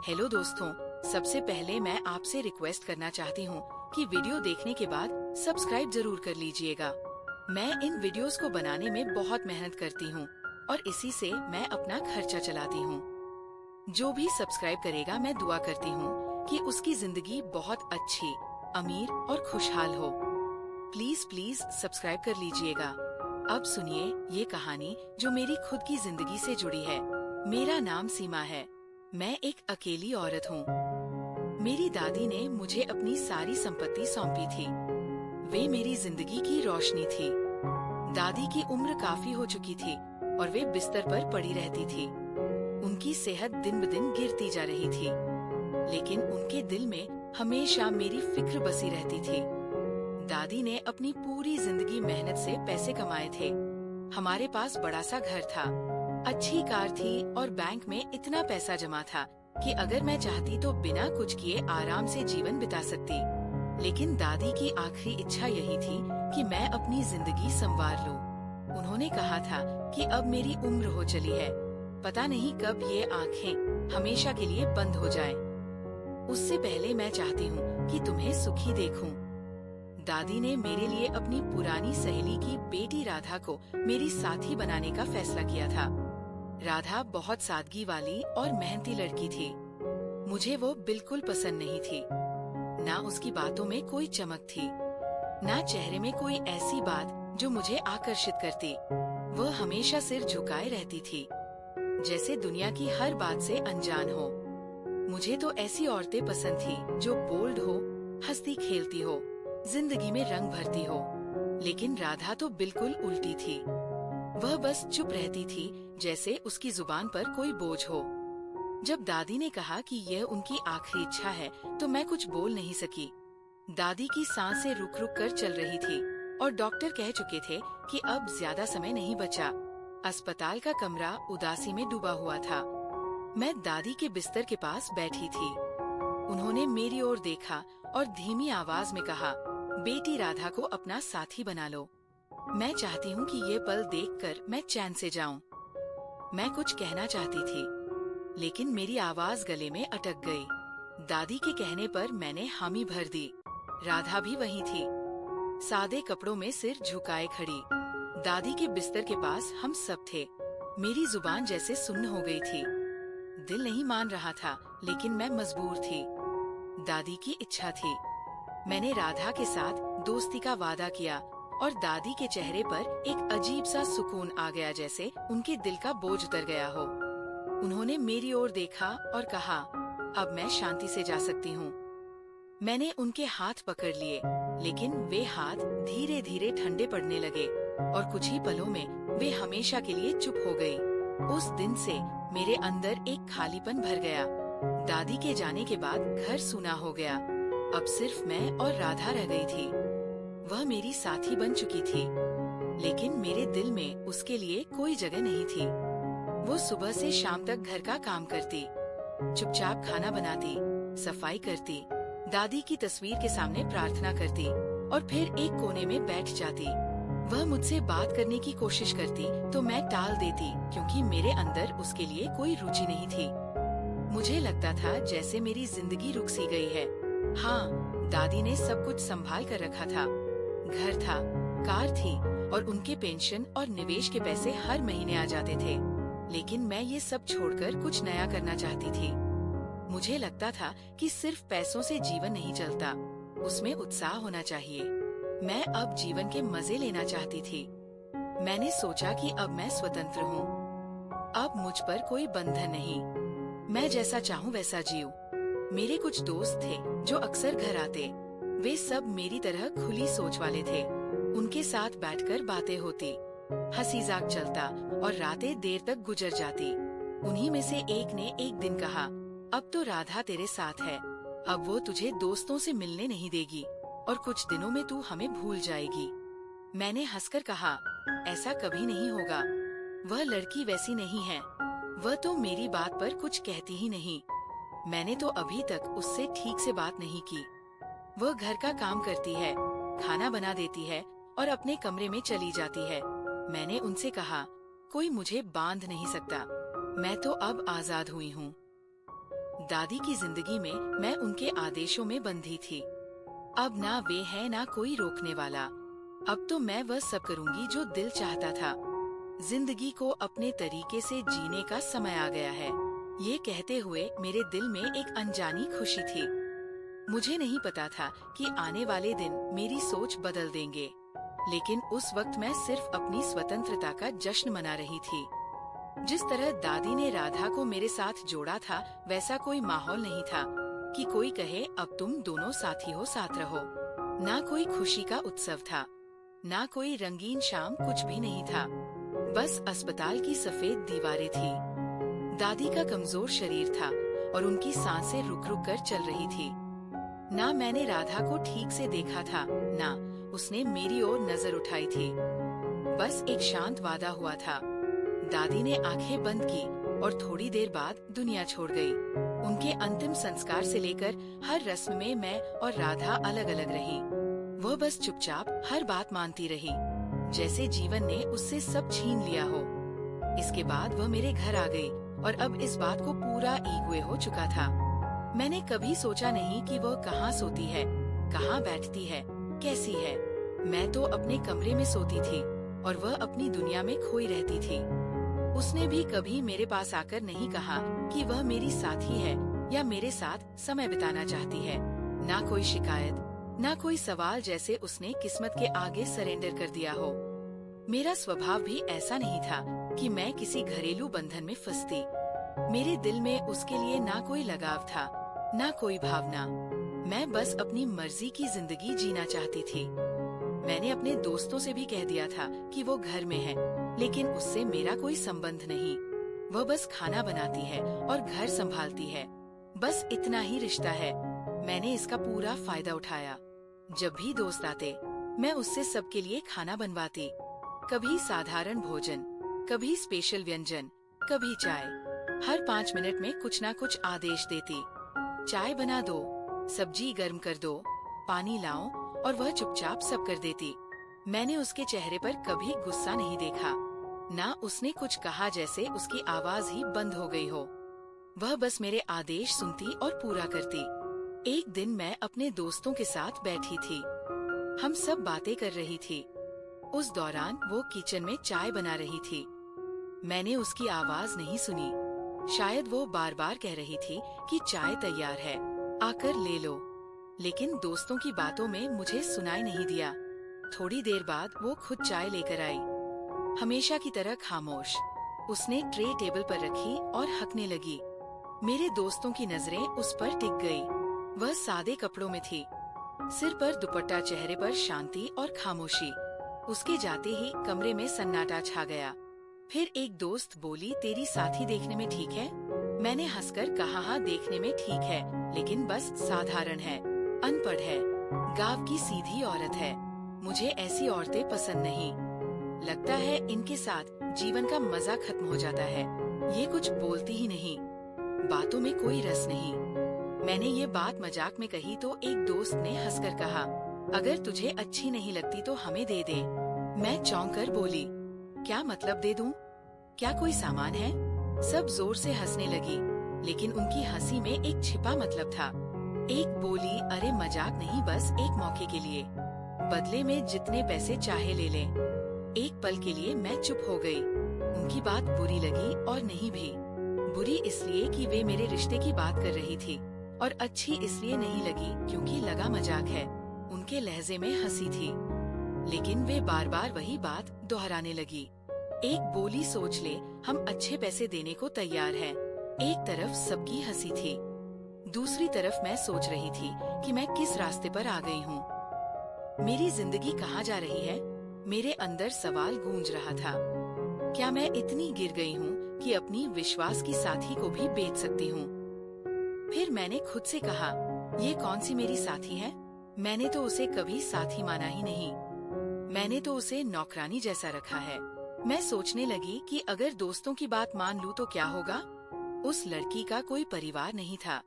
Hello दोस्तों, सबसे पहले मैं आपसे रिक्वेस्ट करना चाहती हूँ कि वीडियो देखने के बाद सब्सक्राइब जरूर कर लीजिएगा। मैं इन वीडियोस को बनाने में बहुत मेहनत करती हूँ और इसी से मैं अपना खर्चा चलाती हूँ। जो भी सब्सक्राइब करेगा मैं दुआ करती हूँ कि उसकी जिंदगी बहुत अच्छी, अमीर और खुशहाल हो। प्लीज प्लीज सब्सक्राइब कर लीजिएगा। अब सुनिए ये कहानी जो मेरी खुद की जिंदगी से जुड़ी है। मेरा नाम सीमा है। मैं एक अकेली औरत हूँ। मेरी दादी ने मुझे अपनी सारी संपत्ति सौंपी थी। वे मेरी जिंदगी की रोशनी थी। दादी की उम्र काफी हो चुकी थी और वे बिस्तर पर पड़ी रहती थी। उनकी सेहत दिन ब दिन गिरती जा रही थी, लेकिन उनके दिल में हमेशा मेरी फिक्र बसी रहती थी। दादी ने अपनी पूरी जिंदगी मेहनत से पैसे कमाए थे। हमारे पास बड़ा सा घर था, अच्छी कार थी और बैंक में इतना पैसा जमा था कि अगर मैं चाहती तो बिना कुछ किए आराम से जीवन बिता सकती। लेकिन दादी की आखिरी इच्छा यही थी कि मैं अपनी जिंदगी संवार लूं। उन्होंने कहा था कि अब मेरी उम्र हो चली है, पता नहीं कब ये आँखें हमेशा के लिए बंद हो जाएं। उससे पहले मैं चाहती हूँ कि तुम्हें सुखी देखूं। दादी ने मेरे लिए अपनी पुरानी सहेली की बेटी राधा को मेरी साथी बनाने का फैसला किया था। राधा बहुत सादगी वाली और मेहनती लड़की थी। मुझे वो बिल्कुल पसंद नहीं थी। ना उसकी बातों में कोई चमक थी, ना चेहरे में कोई ऐसी बात जो मुझे आकर्षित करती। वह हमेशा सिर झुकाए रहती थी, जैसे दुनिया की हर बात से अनजान हो। मुझे तो ऐसी औरतें पसंद थी जो बोल्ड हो, हंसती खेलती हो, जिंदगी में रंग भरती हो। लेकिन राधा तो बिल्कुल उल्टी थी। वह बस चुप रहती थी, जैसे उसकी जुबान पर कोई बोझ हो। जब दादी ने कहा कि यह उनकी आखिरी इच्छा है, तो मैं कुछ बोल नहीं सकी। दादी की सांसें रुक रुक कर चल रही थी और डॉक्टर कह चुके थे कि अब ज्यादा समय नहीं बचा। अस्पताल का कमरा उदासी में डूबा हुआ था। मैं दादी के बिस्तर के पास बैठी थी। उन्होंने मेरी ओर देखा और धीमी आवाज में कहा, बेटी राधा को अपना साथी बना लो। मैं चाहती हूँ कि ये पल देखकर मैं चैन से जाऊं। मैं कुछ कहना चाहती थी, लेकिन मेरी आवाज गले में अटक गई। दादी के कहने पर मैंने हामी भर दी। राधा भी वहीं थी, सादे कपड़ों में सिर झुकाए खड़ी। दादी के बिस्तर के पास हम सब थे। मेरी जुबान जैसे सुन्न हो गई थी। दिल नहीं मान रहा था, लेकिन मैं मजबूर थी। दादी की इच्छा थी। मैंने राधा के साथ दोस्ती का वादा किया और दादी के चेहरे पर एक अजीब सा सुकून आ गया, जैसे उनके दिल का बोझ उतर गया हो। उन्होंने मेरी ओर देखा और कहा, अब मैं शांति से जा सकती हूँ। मैंने उनके हाथ पकड़ लिए, लेकिन वे हाथ धीरे धीरे ठंडे पड़ने लगे और कुछ ही पलों में वे हमेशा के लिए चुप हो गई। उस दिन से मेरे अंदर एक खालीपन भर गया। दादी के जाने के बाद घर सूना हो गया। अब सिर्फ मैं और राधा रह गई थी। वह मेरी साथी बन चुकी थी, लेकिन मेरे दिल में उसके लिए कोई जगह नहीं थी। वो सुबह से शाम तक घर का काम करती, चुपचाप खाना बनाती, सफाई करती, दादी की तस्वीर के सामने प्रार्थना करती और फिर एक कोने में बैठ जाती। वह मुझसे बात करने की कोशिश करती तो मैं टाल देती, क्योंकि मेरे अंदर उसके लिए कोई रुचि नहीं थी। मुझे लगता था जैसे मेरी जिंदगी रुक सी गई है। हाँ, दादी ने सब कुछ संभाल कर रखा था। घर था, कार थी और उनके पेंशन और निवेश के पैसे हर महीने आ जाते थे। लेकिन मैं ये सब छोड़कर कुछ नया करना चाहती थी। मुझे लगता था कि सिर्फ पैसों से जीवन नहीं चलता, उसमें उत्साह होना चाहिए। मैं अब जीवन के मजे लेना चाहती थी। मैंने सोचा कि अब मैं स्वतंत्र हूँ। अब मुझ पर कोई बंधन नहीं। मैं जैसा चाहूँ वैसा जीऊं। मेरे कुछ दोस्त थे जो अक्सर घर आते। वे सब मेरी तरह खुली सोच वाले थे। उनके साथ बैठकर बातें होती, हंसी मजाक चलता और रातें देर तक गुजर जाती। उन्हीं में से एक ने एक दिन कहा, अब तो राधा तेरे साथ है, अब वो तुझे दोस्तों से मिलने नहीं देगी और कुछ दिनों में तू हमें भूल जाएगी। मैंने हंसकर कहा, ऐसा कभी नहीं होगा। वह लड़की वैसी नहीं है। वह तो मेरी बात पर कुछ कहती ही नहीं। मैंने तो अभी तक उससे ठीक से बात नहीं की। वह घर का काम करती है, खाना बना देती है और अपने कमरे में चली जाती है। मैंने उनसे कहा, कोई मुझे बांध नहीं सकता, मैं तो अब आजाद हुई हूँ। दादी की जिंदगी में मैं उनके आदेशों में बंधी थी। अब ना वे है ना कोई रोकने वाला। अब तो मैं वह सब करूंगी जो दिल चाहता था। जिंदगी को अपने तरीके से जीने का समय आ गया है। ये कहते हुए मेरे दिल में एक अनजानी खुशी थी। मुझे नहीं पता था कि आने वाले दिन मेरी सोच बदल देंगे, लेकिन उस वक्त मैं सिर्फ अपनी स्वतंत्रता का जश्न मना रही थी। जिस तरह दादी ने राधा को मेरे साथ जोड़ा था, वैसा कोई माहौल नहीं था कि कोई कहे अब तुम दोनों साथी हो, साथ रहो। ना कोई खुशी का उत्सव था, ना कोई रंगीन शाम, कुछ भी नहीं था। बस अस्पताल की सफेद दीवारें थी। दादी का कमजोर शरीर था और उनकी सांसें रुक रुक कर चल रही थी। ना मैंने राधा को ठीक से देखा था, ना उसने मेरी ओर नजर उठाई थी। बस एक शांत वादा हुआ था। दादी ने आंखें बंद की और थोड़ी देर बाद दुनिया छोड़ गई। उनके अंतिम संस्कार से लेकर हर रस्म में मैं और राधा अलग अलग रही। वह बस चुपचाप हर बात मानती रही, जैसे जीवन ने उससे सब छीन लिया हो। इसके बाद वह मेरे घर आ गई और अब इस बात को पूरा ईगो हो चुका था। मैंने कभी सोचा नहीं कि वह कहाँ सोती है, कहाँ बैठती है, कैसी है। मैं तो अपने कमरे में सोती थी और वह अपनी दुनिया में खोई रहती थी। उसने भी कभी मेरे पास आकर नहीं कहा कि वह मेरी साथी है या मेरे साथ समय बिताना चाहती है। ना कोई शिकायत, ना कोई सवाल, जैसे उसने किस्मत के आगे सरेंडर कर दिया हो। मेरा स्वभाव भी ऐसा नहीं था कि मैं किसी घरेलू बंधन में फंसती। मेरे दिल में उसके लिए ना कोई लगाव था, ना कोई भावना। मैं बस अपनी मर्जी की जिंदगी जीना चाहती थी। मैंने अपने दोस्तों से भी कह दिया था कि वो घर में है, लेकिन उससे मेरा कोई संबंध नहीं। वह बस खाना बनाती है और घर संभालती है, बस इतना ही रिश्ता है। मैंने इसका पूरा फायदा उठाया। जब भी दोस्त आते, मैं उससे सबके लिए खाना बनवाती। कभी साधारण भोजन, कभी स्पेशल व्यंजन, कभी चाय। हर 5 मिनट में कुछ ना कुछ आदेश देती। चाय बना दो, सब्जी गर्म कर दो, पानी लाओ, और वह चुपचाप सब कर देती। मैंने उसके चेहरे पर कभी गुस्सा नहीं देखा, ना उसने कुछ कहा जैसे उसकी आवाज ही बंद हो गई हो। वह बस मेरे आदेश सुनती और पूरा करती। एक दिन मैं अपने दोस्तों के साथ बैठी थी। हम सब बातें कर रही थी। उस दौरान वो किचन में चाय बना रही थी। मैंने उसकी आवाज नहीं सुनी। शायद वो बार बार कह रही थी कि चाय तैयार है, आकर ले लो। लेकिन दोस्तों की बातों में मुझे सुनाई नहीं दिया। थोड़ी देर बाद वो खुद चाय लेकर आई, हमेशा की तरह खामोश। उसने ट्रे टेबल पर रखी और हंकने लगी। मेरे दोस्तों की नजरें उस पर टिक गई। वह सादे कपड़ों में थी, सिर पर दुपट्टा, चेहरे पर शांति और खामोशी। उसके जाते ही कमरे में सन्नाटा छा गया। फिर एक दोस्त बोली, तेरी साथी देखने में ठीक है? मैंने हंसकर कहा, हाँ देखने में ठीक है, लेकिन बस साधारण है, अनपढ़ है, गांव की सीधी औरत है। मुझे ऐसी औरतें पसंद नहीं। लगता है इनके साथ जीवन का मजा खत्म हो जाता है। ये कुछ बोलती ही नहीं, बातों में कोई रस नहीं। मैंने ये बात मजाक में कही तो एक दोस्त ने हंसकर कहा, अगर तुझे अच्छी नहीं लगती तो हमें दे दे। मैं चौंक कर बोली, क्या मतलब दे दूं? क्या कोई सामान है? सब जोर से हंसने लगी, लेकिन उनकी हंसी में एक छिपा मतलब था। एक बोली, अरे मजाक नहीं, बस एक मौके के लिए, बदले में जितने पैसे चाहे ले ले। एक पल के लिए मैं चुप हो गई। उनकी बात बुरी लगी और नहीं भी। बुरी इसलिए कि वे मेरे रिश्ते की बात कर रही थी, और अच्छी इसलिए नहीं लगी क्योंकि लगा मजाक है। उनके लहजे में हंसी थी, लेकिन वे बार बार वही बात दोहराने लगी। एक बोली, सोच ले, हम अच्छे पैसे देने को तैयार हैं। एक तरफ सबकी हंसी थी, दूसरी तरफ मैं सोच रही थी कि मैं किस रास्ते पर आ गई हूँ। मेरी जिंदगी कहाँ जा रही है? मेरे अंदर सवाल गूंज रहा था। क्या मैं इतनी गिर गई हूँ कि अपनी विश्वास की साथी को भी बेच सकती हूँ? फिर मैंने खुद से कहा, ये कौन सी मेरी साथी है? मैंने तो उसे कभी साथी माना ही नहीं। मैंने तो उसे नौकरानी जैसा रखा है। मैं सोचने लगी कि अगर दोस्तों की बात मान लूँ तो क्या होगा? उस लड़की का कोई परिवार नहीं था,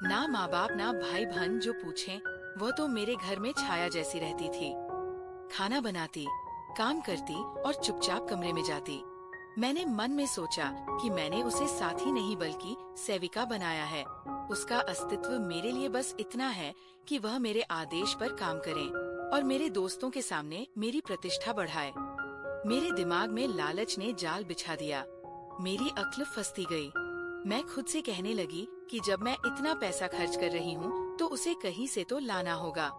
ना माँ बाप, ना भाई बहन जो पूछें। वह तो मेरे घर में छाया जैसी रहती थी। खाना बनाती, काम करती और चुपचाप कमरे में जाती। मैंने मन में सोचा कि मैंने उसे साथी नहीं बल्कि सेविका बनाया है। उसका अस्तित्व मेरे लिए बस इतना है कि वह मेरे आदेश पर काम करे और मेरे दोस्तों के सामने मेरी प्रतिष्ठा बढ़ाए। मेरे दिमाग में लालच ने जाल बिछा दिया। मेरी अक्ल फंसती गई। मैं खुद से कहने लगी कि जब मैं इतना पैसा खर्च कर रही हूँ तो उसे कहीं से तो लाना होगा।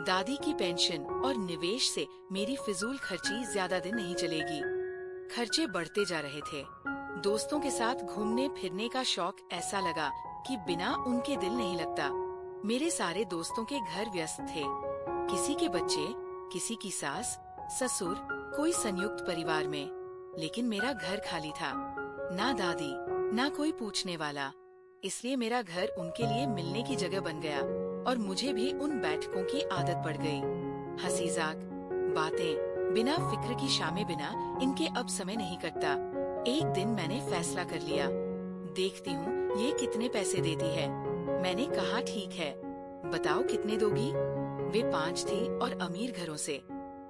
दादी की पेंशन और निवेश से मेरी फिजूल खर्ची ज्यादा दिन नहीं चलेगी। खर्चे बढ़ते जा रहे थे। दोस्तों के साथ घूमने फिरने का शौक ऐसा लगा कि बिना उनके दिल नहीं लगता। मेरे सारे दोस्तों के घर व्यस्त थे। किसी के बच्चे, किसी की सास, ससुर, कोई संयुक्त परिवार में। लेकिन मेरा घर खाली था। ना दादी, ना कोई पूछने वाला। इसलिए मेरा घर उनके लिए मिलने की जगह बन गया और मुझे भी उन बैठकों की आदत पड़ गई। हंसी-मजाक, बातें, बिना फिक्र की शामें बिना इनके अब समय नहीं कटता। एक दिन मैंने फैसला कर लिया, देखती हूँ ये कितने पैसे देती है। मैंने कहा ठीक है, बताओ कितने दोगी? वे 5 थी और अमीर घरों से।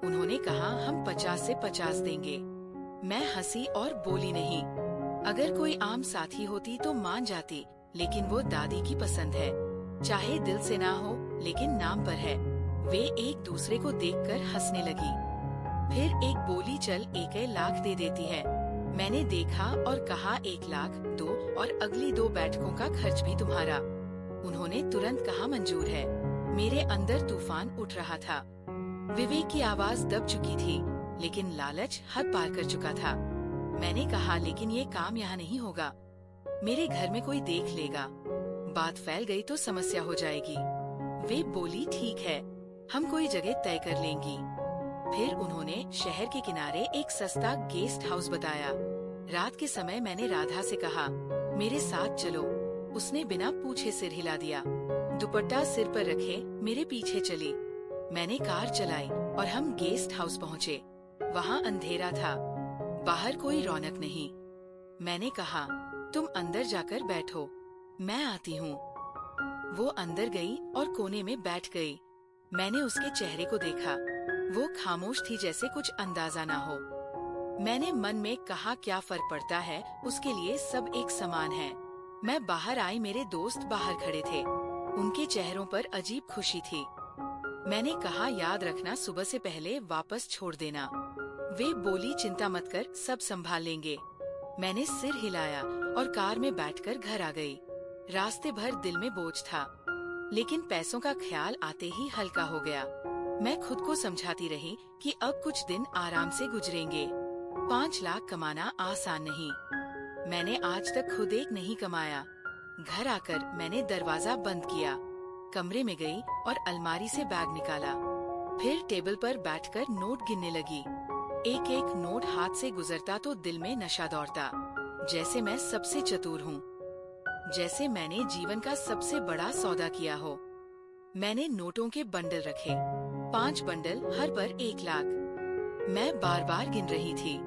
उन्होंने कहा हम 50 से 50 देंगे। मैं हंसी और बोली नहीं। अगर कोई आम साथी होती तो मान जाती, लेकिन वो दादी की पसंद है। चाहे दिल से ना हो, लेकिन नाम पर है। वे एक दूसरे को देखकर हंसने लगी। फिर एक बोली चल 1 लाख दे देती है। मैंने देखा और कहा 1 लाख दो और अगली 2 बैठकों का खर्च भी तुम्हारा। उन्होंने तुरंत कहा मंजूर है। मेरे अंदर तूफान उठ रहा था। विवेक की आवाज दब चुकी थी, लेकिन लालच हद पार कर चुका था। मैंने कहा लेकिन ये काम यहाँ नहीं होगा। मेरे घर में कोई देख लेगा, बात फैल गई तो समस्या हो जाएगी। वे बोली ठीक है, हम कोई जगह तय कर लेंगी। फिर उन्होंने शहर के किनारे एक सस्ता गेस्ट हाउस बताया। रात के समय मैंने राधा से कहा मेरे साथ चलो। उसने बिना पूछे सिर हिला दिया। दुपट्टा सिर पर रखे मेरे पीछे चली। मैंने कार चलाई और हम गेस्ट हाउस पहुँचे। वहाँ अंधेरा था, बाहर कोई रौनक नहीं। मैंने कहा तुम अंदर जाकर बैठो, मैं आती हूँ। वो अंदर गई और कोने में बैठ गई। मैंने उसके चेहरे को देखा। वो खामोश थी, जैसे कुछ अंदाजा ना हो। मैंने मन में कहा क्या फर्क पड़ता है, उसके लिए सब एक समान है। मैं बाहर आई, मेरे दोस्त बाहर खड़े थे। उनके चेहरों पर अजीब खुशी थी। मैंने कहा याद रखना सुबह से पहले वापस छोड़ देना। वे बोली चिंता मत कर, सब संभाल लेंगे। मैंने सिर हिलाया और कार में बैठकर घर आ गई। रास्ते भर दिल में बोझ था, लेकिन पैसों का ख्याल आते ही हल्का हो गया। मैं खुद को समझाती रही कि अब कुछ दिन आराम से गुजरेंगे। 5 लाख कमाना आसान नहीं। मैंने आज तक खुद एक नहीं कमाया। घर आकर मैंने दरवाजा बंद किया, कमरे में गई और अलमारी से बैग निकाला। फिर टेबल पर बैठकर नोट गिनने लगी। एक एक नोट हाथ से गुजरता तो दिल में नशा दौड़ता, जैसे मैं सबसे चतुर हूँ, जैसे मैंने जीवन का सबसे बड़ा सौदा किया हो। मैंने नोटों के बंडल रखे, 5 बंडल, हर पर 1 लाख। मैं बार बार गिन रही थी,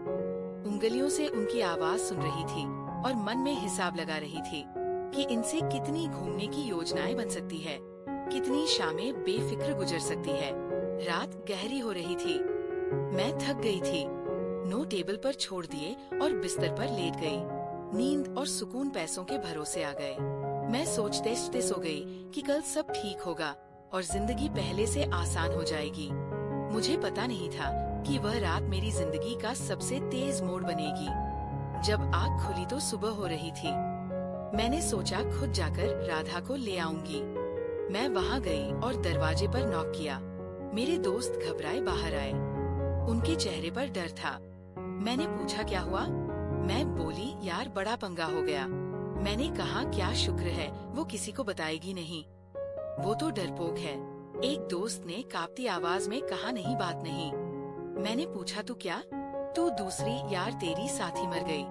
उंगलियों से उनकी आवाज सुन रही थी और मन में हिसाब लगा रही थी कि इनसे कितनी घूमने की योजनाएं बन सकती है, कितनी शामें बेफिक्र गुजर सकती है। रात गहरी हो रही थी। मैं थक गई थी। नोट टेबल पर छोड़ दिए और बिस्तर पर लेट गई। नींद और सुकून पैसों के भरोसे आ गए। मैं सोचते सो गई कि कल सब ठीक होगा और जिंदगी पहले से आसान हो जाएगी। मुझे पता नहीं था कि वह रात मेरी जिंदगी का सबसे तेज मोड़ बनेगी। जब आँख खुली तो सुबह हो रही थी। मैंने सोचा खुद जाकर राधा को ले आऊंगी। मैं वहाँ गई और दरवाजे पर नॉक किया। मेरे दोस्त घबराए बाहर आए। उनके चेहरे पर डर था। मैंने पूछा क्या हुआ? मैं बोली यार बड़ा पंगा हो गया। मैंने कहा क्या शुक्र है वो किसी को बताएगी नहीं, वो तो डरपोक है। एक दोस्त ने कांपती आवाज में कहा नहीं बात नहीं। मैंने पूछा तू क्या? तू दूसरी, यार तेरी साथी मर गई।